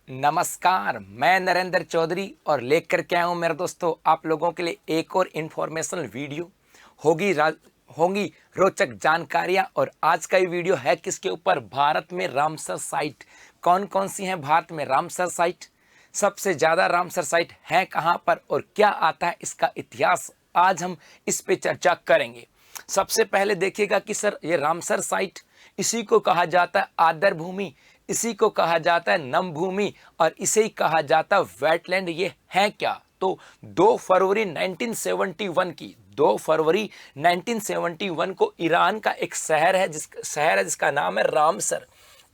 नमस्कार, मैं नरेंद्र चौधरी और लेकर के आया हूँ मेरे दोस्तों आप लोगों के लिए एक और इन्फॉर्मेशनल वीडियो। होंगी रोचक जानकारियाँ। और आज का ये वीडियो है किसके ऊपर? भारत में रामसर साइट कौन कौन सी हैं? भारत में रामसर साइट, सबसे ज़्यादा रामसर साइट हैं कहाँ पर और क्या आता है इसका इतिहास, आज हम इस पे चर्चा करेंगे। सबसे पहले देखिएगा कि सर ये रामसर साइट, इसी को कहा जाता है आदर भूमि, इसी को कहा जाता है नम भूमि और इसे ही कहा जाता है वेटलैंड। ये है क्या? तो 2 फरवरी 1971 की 2 फरवरी 1971 को ईरान का एक शहर है जिसका नाम है रामसर।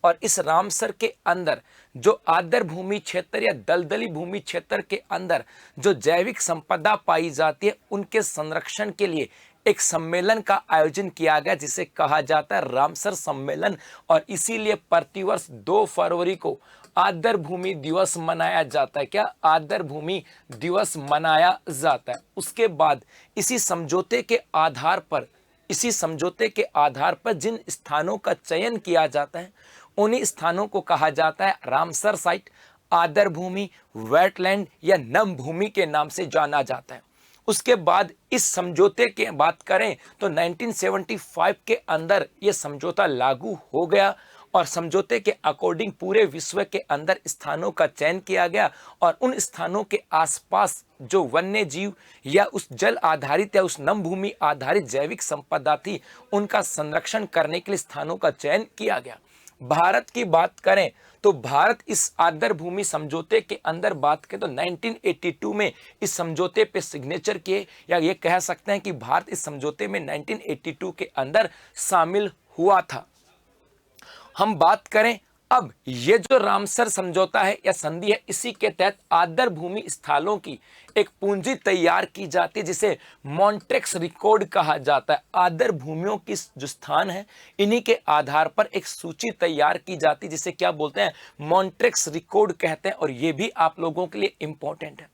और इस रामसर के अंदर जो आर्द्र भूमि क्षेत्र या दलदली भूमि क्षेत्र के अंदर जो जैविक संपदा पाई जाती है उनके संरक्षण के लिए एक सम्मेलन का आयोजन किया गया जिसे कहा जाता है रामसर सम्मेलन। और इसीलिए प्रतिवर्ष 2 फरवरी को आर्द्र भूमि दिवस मनाया जाता है। क्या? आर्द्र भूमि दिवस मनाया जाता है। उसके बाद इसी समझौते के आधार पर जिन स्थानों का चयन किया जाता है उन्हीं स्थानों को कहा जाता है रामसर साइट, आर्द्र भूमि, वेटलैंड या नम भूमि के नाम से जाना जाता है। उसके बाद इस समझौते की बात करें तो 1975 के अंदर यह समझौता लागू हो गया और समझौते के अकॉर्डिंग पूरे विश्व के अंदर स्थानों का चयन किया गया और उन स्थानों के आसपास जो वन्य जीव या उस जल आधारित या उस नम भूमि आधारित जैविक संपदा थी उनका संरक्षण करने के लिए स्थानों का चयन किया गया। भारत की बात करें तो भारत इस आर्द्र भूमि समझौते के अंदर बात करें तो 1982 में इस समझौते पे सिग्नेचर किए, या ये कह सकते हैं कि भारत इस समझौते में 1982 के अंदर शामिल हुआ था। हम बात करें अब ये जो रामसर समझौता है या संधि है, इसी के तहत आर्द्र भूमि स्थलों की एक पूंजी तैयार की जाती है जिसे मॉन्ट्रेक्स रिकॉर्ड कहा जाता है। आर्द्र भूमियों की जो स्थान है इन्हीं के आधार पर एक सूची तैयार की जाती है जिसे क्या बोलते हैं? मॉन्ट्रेक्स रिकॉर्ड कहते हैं। और ये भी आप लोगों के लिए इंपॉर्टेंट है।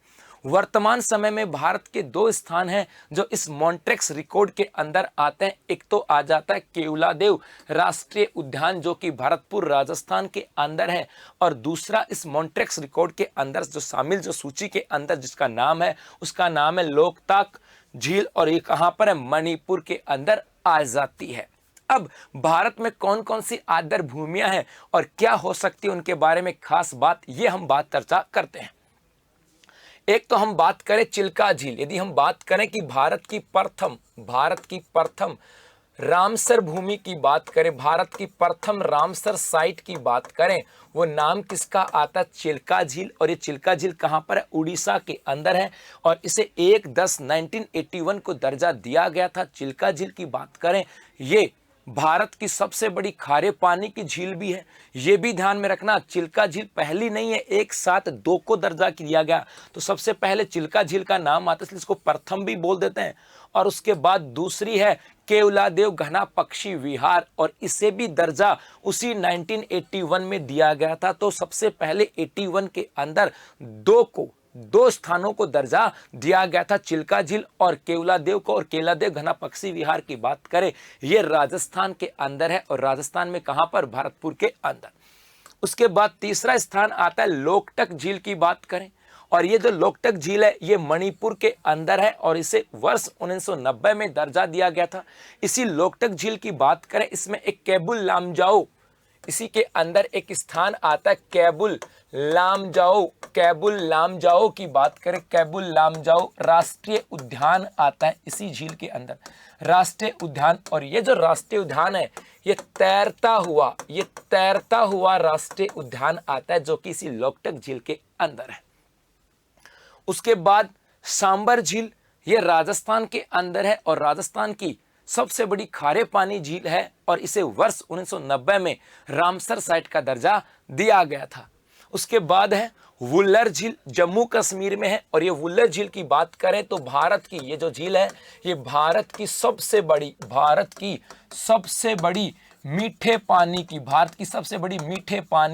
वर्तमान समय में भारत के 2 स्थान हैं जो इस मॉन्ट्रेक्स रिकॉर्ड के अंदर आते हैं। एक तो आ जाता है केवलादेव राष्ट्रीय उद्यान जो कि भरतपुर राजस्थान के अंदर है, और दूसरा इस मॉन्ट्रेक्स रिकॉर्ड के अंदर जो शामिल जो सूची के अंदर जिसका नाम है उसका नाम है लोकताक झील, और ये कहां पर है? मणिपुर के अंदर आ जाती है। अब भारत में कौन कौन सी आर्द्र भूमियां हैं और क्या हो सकती है उनके बारे में खास बात, ये हम चर्चा करते हैं। एक तो हम बात करें चिल्का झील। यदि हम बात करें कि भारत की प्रथम रामसर भूमि की बात करें, भारत की प्रथम रामसर साइट की बात करें, वो नाम किसका आता है? चिल्का झील। और ये चिल्का झील कहाँ पर है? उड़ीसा के अंदर है और इसे 1/10/1981 को दर्जा दिया गया था। चिल्का झील की बात करें, ये भारत की सबसे बड़ी खारे पानी की झील भी है। ये भी ध्यान में रखना, चिल्का झील पहली नहीं है, एक साथ 2 को दर्जा दिया गया। तो सबसे पहले चिल्का झील का नाम आता है इसलिए इसको प्रथम भी बोल देते हैं। और उसके बाद दूसरी है केवलादेव घना पक्षी विहार, और इसे भी दर्जा उसी 1981 में दिया गया था। तो सबसे पहले 81 के अंदर 2 स्थानों को दर्जा दिया गया था, चिल्का झील और केवलादेव को। और केवलादेव घना पक्षी विहार की बात करें, यह राजस्थान के अंदर है, और राजस्थान में कहां पर? भरतपुर के अंदर। उसके बाद तीसरा स्थान आता है लोकटक झील की बात करें, और ये जो लोकटक झील है ये मणिपुर के अंदर है और इसे वर्ष 1990 में दर्जा दिया गया था। इसी लोकटक झील की बात करें, इसमें एक केबुल लामजाओ, इसी के अंदर एक स्थान आता है केबुल लामजाओ की बात करें, केबुल लामजाओ राष्ट्रीय उद्यान आता है इसी झील के अंदर, राष्ट्रीय उद्यान। और ये जो राष्ट्रीय उद्यान है ये तैरता हुआ राष्ट्रीय उद्यान आता है जो कि इसी लोकटक झील के अंदर है। उसके बाद सांबर झील, ये राजस्थान के अंदर है और राजस्थान की सबसे बड़ी खारे पानी झील है, और इसे वर्ष 1990 में रामसर साइट का दर्जा दिया गया था। उसके बाद है वुल्लर झील, जम्मू कश्मीर में है, और ये वुल्लर झील की बात करें तो भारत की ये जो झील है ये भारत की सबसे बड़ी मीठे पानी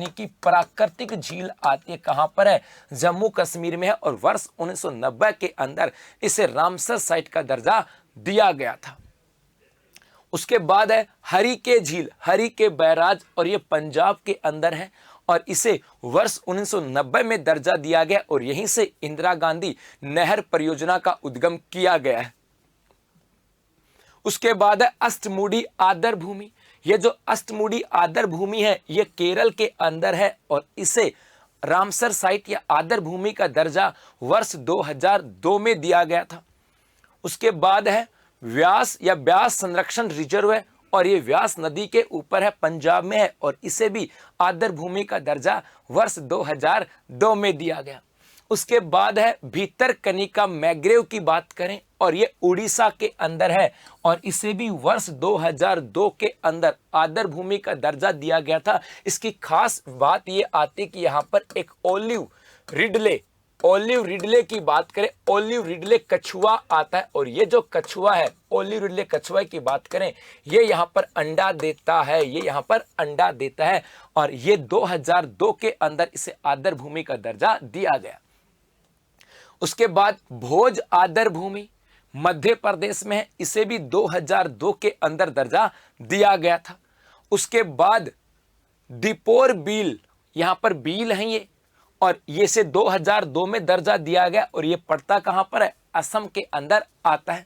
की प्राकृतिक झील आती है। कहां पर है? जम्मू कश्मीर में है, और वर्ष 1990 के अंदर इसे रामसर साइट का दर्जा दिया गया था। उसके बाद है हरी के झील, हरी के बैराज, और ये पंजाब के अंदर है और इसे वर्ष 1990 में दर्जा दिया गया और यहीं से इंदिरा गांधी नहर परियोजना का उद्गम किया गया है। उसके बाद है अष्टमुडी आदर भूमि। ये जो अष्टमुडी आदर भूमि है ये केरल के अंदर है और इसे रामसर साइट या आदर भूमि का दर्जा वर्ष 2002 में दिया गया था। उसके बाद है व्यास या ब्यास संरक्षण रिजर्व है और ये व्यास नदी के ऊपर है, पंजाब में है और इसे भी आदर भूमि का दर्जा वर्ष 2002 में दिया गया। उसके बाद है भीतरकनिका मैग्रेव की बात करें और ये उड़ीसा के अंदर है और इसे भी वर्ष 2002 के अंदर आदर भूमि का दर्जा दिया गया था। इसकी खास बात ये आती कि यहाँ पर एक ओलिव रिडले की बात करें, ओलिव रिडले कछुआ आता है और ये जो कछुआ है, ओलिव रिडले कछुआ की बात करें, ये यहाँ पर अंडा देता है, ये यहाँ पर अंडा देता है और ये 2002 के अंदर इसे आदर भूमि का दर्जा दिया गया। उसके बाद भोज आदर भूमि मध्य प्रदेश में है, इसे भी 2002 के अंदर दर्जा दिया गया था। उसके बाद दीपोर बील, यहाँ पर बील है ये और ये से 2002 में दर्जा दिया गया और ये पड़ता कहाँ पर है, असम के अंदर आता है।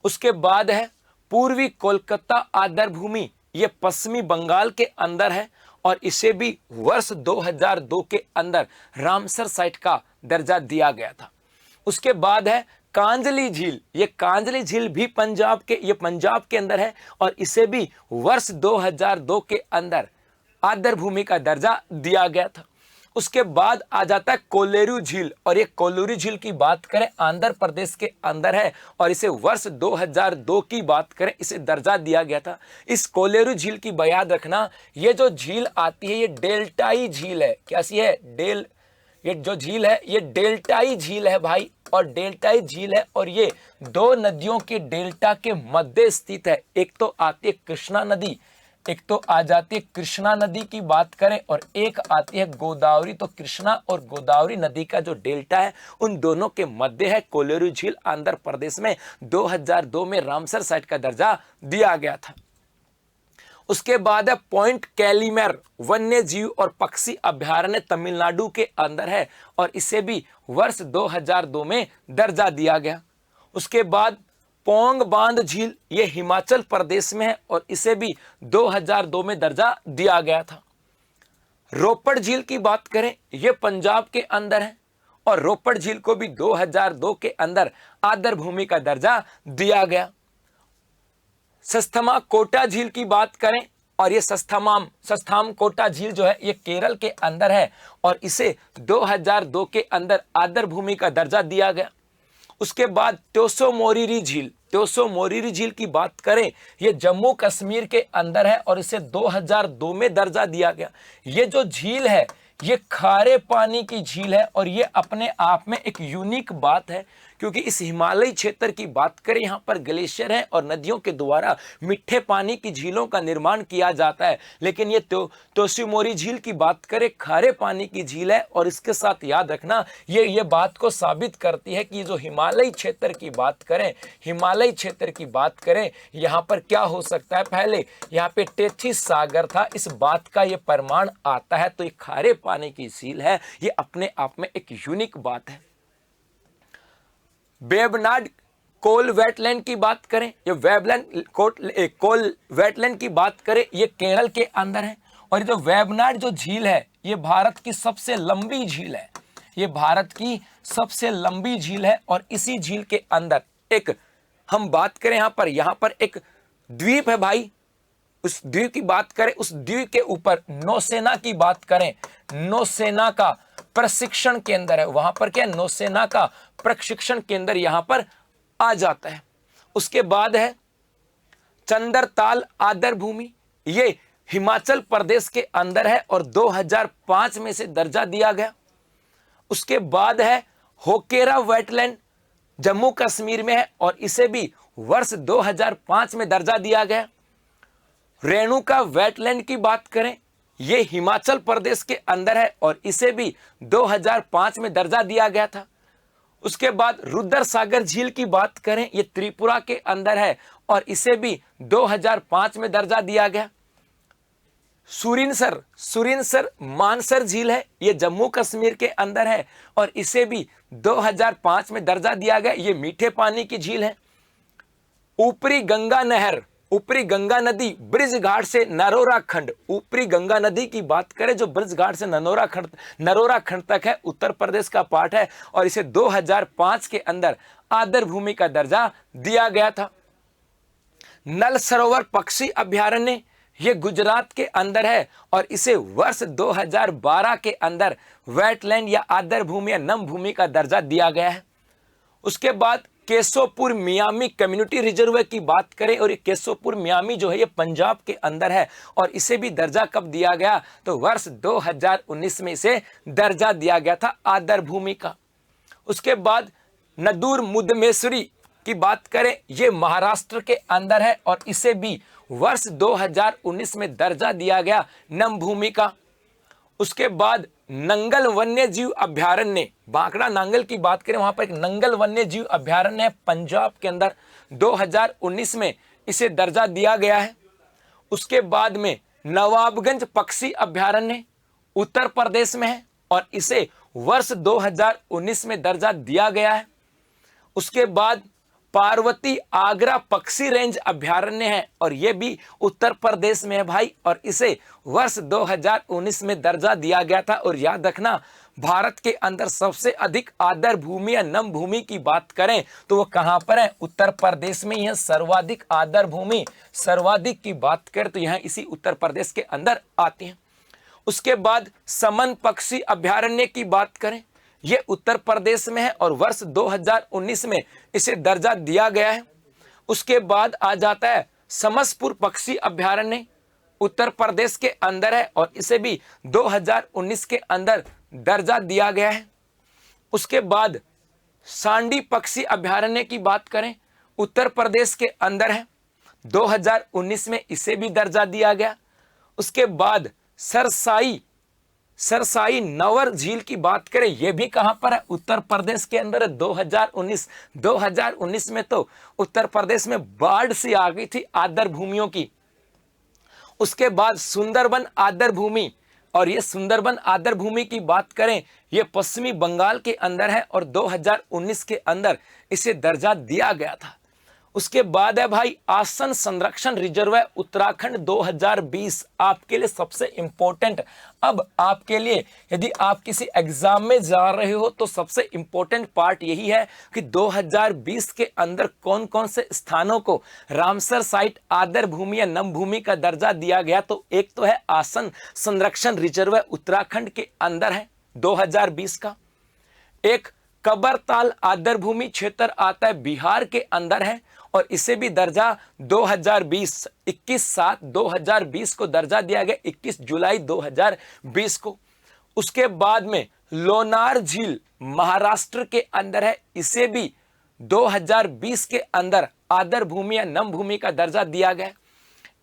उसके बाद है पूर्वी कोलकाता आदर भूमि, ये पश्चिमी बंगाल के अंदर है और इसे भी वर्ष 2002 के अंदर रामसर साइट का दर्जा दिया गया था। उसके बाद है कांजली झील, ये कांजली झील भी पंजाब के अंदर है और इसे भी वर्ष 2002 के अंदर आदर भूमि का दर्जा दिया गया था। उसके बाद आ जाता है कोलेरू झील और ये कोलेरू झील की बात करें आंध्र प्रदेश के अंदर है और इसे वर्ष 2002 की बात करें इसे दर्जा दिया गया था। इस कोलेरू झील की याद रखना, ये जो झील आती है ये डेल्टाई झील है। कैसी है? ये जो झील है ये डेल्टाई झील है भाई, और डेल्टाई झील है और ये दो नदियों के डेल्टा के मध्य स्थित है। एक तो आती है कृष्णा नदी, एक तो आ जाती है कृष्णा नदी की बात करें और एक आती है गोदावरी। तो कृष्णा और गोदावरी नदी का जो डेल्टा है उन दोनों के मध्य है कोलेरू झील। आंध्र प्रदेश में 2002 में रामसर साइट का दर्जा दिया गया था। उसके बाद है पॉइंट कैलीमर वन्य जीव और पक्षी अभ्यारण्य तमिलनाडु के अंदर है और इसे भी वर्ष 2002 में दर्जा दिया गया। उसके बाद पोंग बांध झील, ये हिमाचल प्रदेश में है और इसे भी 2002 में दर्जा दिया गया था। रोपड़ झील की बात करें ये पंजाब के अंदर है और रोपड़ झील को भी 2002 के अंदर आदर भूमि का दर्जा दिया गया। सस्थमा कोटा झील की बात करें और ये सस्थाम कोटा झील जो है ये केरल के अंदर है और इसे 2002 के अंदर आदर भूमि का दर्जा दिया गया। उसके बाद त्योसो मोरिरी झील की बात करें ये जम्मू कश्मीर के अंदर है और इसे 2002 में दर्जा दिया गया। ये जो झील है ये खारे पानी की झील है और ये अपने आप में एक यूनिक बात है क्योंकि इस हिमालयी क्षेत्र की बात करें यहाँ पर ग्लेशियर है और नदियों के द्वारा मीठे पानी की झीलों का निर्माण किया जाता है। लेकिन ये तोशिमोरी झील की बात करें खारे पानी की झील है और इसके साथ याद रखना ये बात को साबित करती है कि जो हिमालयी क्षेत्र की बात करें यहाँ पर क्या हो सकता है। पहले यहाँ पे टेथिस सागर था, इस बात का ये प्रमाण आता है। तो ये खारे पानी की झील है, ये अपने आप में एक यूनिक बात है। वेबनाड कोल वेटलैंड की बात करें, ये कोल वेटलैंड की बात करें ये केरल के अंदर है और ये जो वेबनाड जो झील है ये भारत की सबसे लंबी झील है। ये भारत की सबसे लंबी झील है और इसी झील के अंदर एक हम बात करें यहाँ पर एक द्वीप है भाई। उस द्वीप की बात करें, उस द्वीप के ऊपर नौसेना की बात करें, नौसेना का प्रशिक्षण केंद्र है। वहां पर क्या, नौसेना का प्रशिक्षण केंद्र यहां पर आ जाता है। उसके बाद है चंदरताल आदर भूमि, ये हिमाचल प्रदेश के अंदर है और 2005 में से दर्जा दिया गया। उसके बाद है होकेरा वेटलैंड, जम्मू कश्मीर में है और इसे भी वर्ष 2005 में दर्जा दिया गया। रेणुका वेटलैंड की बात करें ये हिमाचल प्रदेश के अंदर है और इसे भी 2005 में दर्जा दिया गया था। उसके बाद रुद्र सागर झील की बात करें ये त्रिपुरा के अंदर है और इसे भी 2005 में दर्जा दिया गया। सुरिनसर मानसर झील है, ये जम्मू कश्मीर के अंदर है और इसे भी 2005 में दर्जा दिया गया। ये मीठे पानी की झील है। ऊपरी गंगा नहर, ऊपरी गंगा नदी ब्रिज घाट से नरोरा खंड, ऊपरी गंगा नदी की बात करें जो ब्रिज घाट से नरोरा खंड तक है, उत्तर प्रदेश का पार्ट है और इसे 2005 के अंदर आदर भूमि का दर्जा दिया गया था। नल सरोवर पक्षी अभयारण्य, ये गुजरात के अंदर है और इसे वर्ष 2012 के अंदर वेटलैंड या आदर भूमि या नम भूमि का दर्जा दिया गया है। उसके बाद केशोपुर मियामी कम्युनिटी रिजर्व की बात करें और ये केशोपुर मियामी जो है ये पंजाब के अंदर है और इसे भी दर्जा कब दिया गया, तो वर्ष 2019 में इसे दर्जा दिया गया था आदर भूमि का। उसके बाद नदूर मुदमेश्वरी की बात करें, ये महाराष्ट्र के अंदर है और इसे भी वर्ष 2019 में दर्जा दिया गया नम भूमि का। उसके बाद नंगल वन्य जीव अभयारण्य, बांकड़ा नांगल की बात करें, वहां पर एक नंगल वन्य जीव अभयारण्य है पंजाब के अंदर, 2019 में इसे दर्जा दिया गया है। उसके बाद में नवाबगंज पक्षी अभयारण्य उत्तर प्रदेश में है और इसे वर्ष 2019 में दर्जा दिया गया है। उसके बाद पार्वती आगरा पक्षी रेंज अभयारण्य है और यह भी उत्तर प्रदेश में है भाई और इसे वर्ष 2019 में दर्जा दिया गया था। और याद रखना, भारत के अंदर सबसे अधिक आदर भूमि या नम भूमि की बात करें तो वो कहां पर है, उत्तर प्रदेश में ही है। सर्वाधिक आदर भूमि, सर्वाधिक की बात करें तो यहां इसी उत्तर प्रदेश के अंदर आती है। उसके बाद समन पक्षी अभयारण्य की बात करें, ये उत्तर प्रदेश में है और वर्ष 2019 में इसे दर्जा दिया गया है। उसके बाद आ जाता है समसपुर पक्षी अभयारण्य, उत्तर प्रदेश के अंदर है और इसे भी 2019 के अंदर दर्जा दिया गया है। उसके बाद सांडी पक्षी अभयारण्य की बात करें, उत्तर प्रदेश के अंदर है, 2019 में इसे भी दर्जा दिया गया। उसके बाद सरसाई नवर झील की बात करें, यह भी कहां पर है, उत्तर प्रदेश के अंदर है। 2019 में तो उत्तर प्रदेश में बाढ़ सी आ गई थी आदर भूमियों की। उसके बाद सुंदरबन आदर भूमि, और ये सुंदरबन आदर भूमि की बात करें, ये पश्चिमी बंगाल के अंदर है और 2019 के अंदर इसे दर्जा दिया गया था। उसके बाद है भाई आसन संरक्षण रिजर्व उत्तराखंड 2020, आपके लिए सबसे इंपॉर्टेंट। अब आपके लिए यदि आप किसी एग्जाम में जा रहे हो तो सबसे इंपॉर्टेंट पार्ट यही है कि 2020 के अंदर कौन कौन से स्थानों को रामसर साइट आदर भूमि या नम भूमि का दर्जा दिया गया। तो एक तो है आसन संरक्षण रिजर्व उत्तराखंड के अंदर है 2020 का। एक कबरताल आदर भूमि क्षेत्र आता है बिहार के अंदर है और इसे भी दर्जा 21/7/2020 को दर्जा दिया गया, 21 जुलाई 2020 को। उसके बाद में लोनार झील महाराष्ट्र के अंदर है, इसे भी 2020 के अंदर आदर भूमि या नम भूमि का दर्जा दिया गया।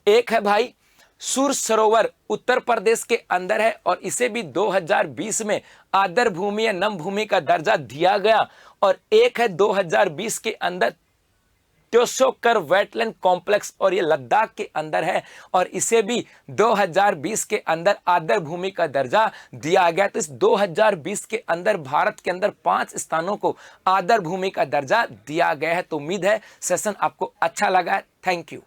एक है भाई सुर सरोवर उत्तर प्रदेश के अंदर है और इसे भी 2020 में आदर भूमि या नम भूमि का दर्जा दिया गया। और एक है 2020 के अंदर त्योसोकर वेटलैंड कॉम्प्लेक्स और ये लद्दाख के अंदर है और इसे भी 2020 के अंदर आदर भूमि का दर्जा दिया गया। तो इस 2020 के अंदर भारत के अंदर 5 स्थानों को आदर भूमि का दर्जा दिया गया है। तो उम्मीद है सेशन आपको अच्छा लगा है। Thank you.